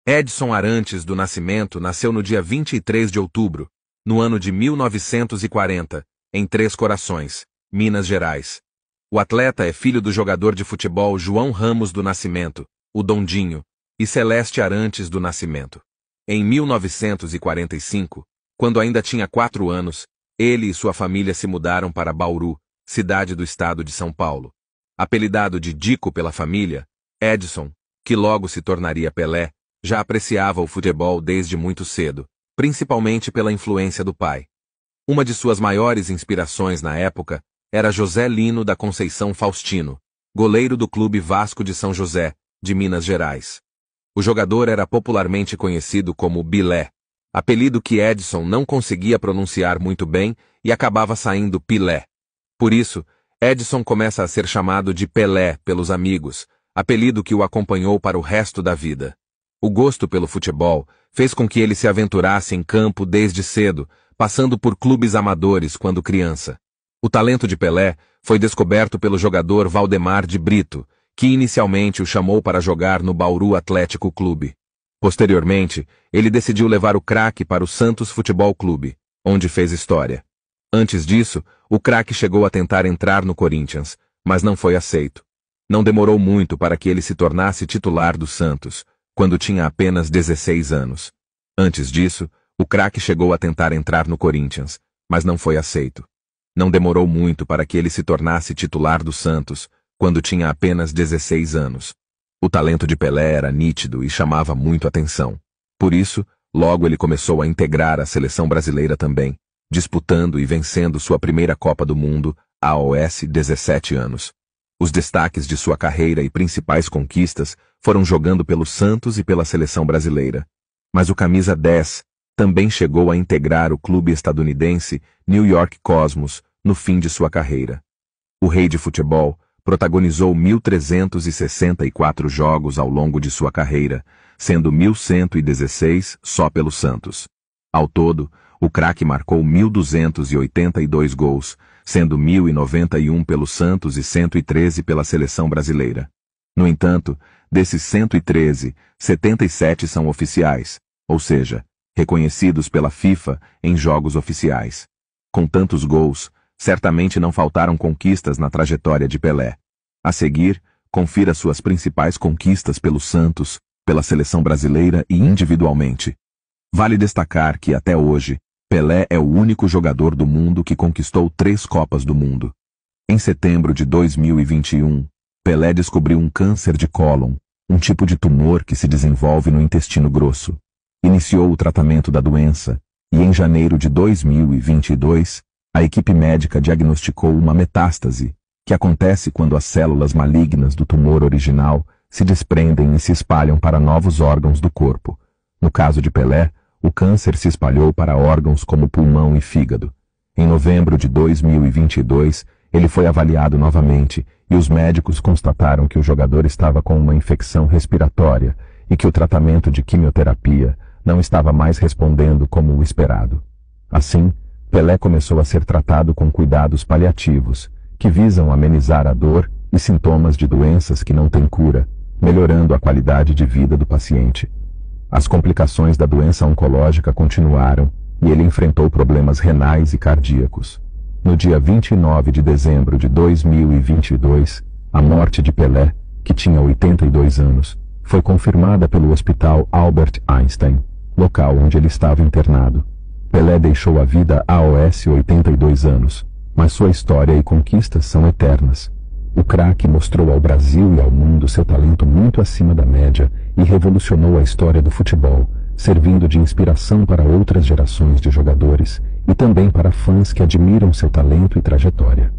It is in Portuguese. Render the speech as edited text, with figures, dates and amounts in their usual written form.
Edson Arantes do Nascimento nasceu no dia 23 de outubro, no ano de 1940, em Três Corações, Minas Gerais. O atleta é filho do jogador de futebol João Ramos do Nascimento, o Dondinho, e Celeste Arantes do Nascimento. Em 1945, quando ainda tinha 4 anos, ele e sua família se mudaram para Bauru, cidade do estado de São Paulo. Apelidado de Dico pela família, Edson, que logo se tornaria Pelé, já apreciava o futebol desde muito cedo, principalmente pela influência do pai. Uma de suas maiores inspirações na época era José Lino da Conceição Faustino, goleiro do Clube Vasco de São José, de Minas Gerais. O jogador era popularmente conhecido como Bilé, apelido que Edson não conseguia pronunciar muito bem e acabava saindo Pilé. Por isso, Edson começa a ser chamado de Pelé pelos amigos, apelido que o acompanhou para o resto da vida. O gosto pelo futebol fez com que ele se aventurasse em campo desde cedo, passando por clubes amadores quando criança. O talento de Pelé foi descoberto pelo jogador Valdemar de Brito, que inicialmente o chamou para jogar no Bauru Atlético Clube. Posteriormente, ele decidiu levar o craque para o Santos Futebol Clube, onde fez história. Antes disso, o craque chegou a tentar entrar no Corinthians, mas não foi aceito. Não demorou muito para que ele se tornasse titular do Santos, quando tinha apenas 16 anos. Antes disso, o craque chegou a tentar entrar no Corinthians, mas não foi aceito. Não demorou muito para que ele se tornasse titular do Santos, quando tinha apenas 16 anos. O talento de Pelé era nítido e chamava muito atenção. Por isso, logo ele começou a integrar a seleção brasileira também, disputando e vencendo sua primeira Copa do Mundo aos 17 anos. Os destaques de sua carreira e principais conquistas foram jogando pelo Santos e pela seleção brasileira. Mas o camisa 10 também chegou a integrar o clube estadunidense New York Cosmos no fim de sua carreira. O rei de futebol protagonizou 1.364 jogos ao longo de sua carreira, sendo 1.116 só pelo Santos. Ao todo, o craque marcou 1.282 gols, sendo 1.091 pelo Santos e 113 pela seleção brasileira. No entanto, desses 113, 77 são oficiais, ou seja, reconhecidos pela FIFA em jogos oficiais. Com tantos gols, certamente não faltaram conquistas na trajetória de Pelé. A seguir, confira suas principais conquistas pelo Santos, pela seleção brasileira e individualmente. Vale destacar que, até hoje, Pelé é o único jogador do mundo que conquistou 3 Copas do Mundo. Em setembro de 2021, Pelé descobriu um câncer de cólon, um tipo de tumor que se desenvolve no intestino grosso. Iniciou o tratamento da doença e, em janeiro de 2022, a equipe médica diagnosticou uma metástase, que acontece quando as células malignas do tumor original se desprendem e se espalham para novos órgãos do corpo. No caso de Pelé, o câncer se espalhou para órgãos como pulmão e fígado. Em novembro de 2022, ele foi avaliado novamente e os médicos constataram que o jogador estava com uma infecção respiratória e que o tratamento de quimioterapia não estava mais respondendo como o esperado. Assim, Pelé começou a ser tratado com cuidados paliativos, que visam amenizar a dor e sintomas de doenças que não têm cura, melhorando a qualidade de vida do paciente. As complicações da doença oncológica continuaram e ele enfrentou problemas renais e cardíacos. No dia 29 de dezembro de 2022, a morte de Pelé, que tinha 82 anos, foi confirmada pelo Hospital Albert Einstein, local onde ele estava internado. Pelé deixou a vida aos 82 anos, mas sua história e conquistas são eternas. O craque mostrou ao Brasil e ao mundo seu talento muito acima da média e revolucionou a história do futebol, servindo de inspiração para outras gerações de jogadores e também para fãs que admiram seu talento e trajetória.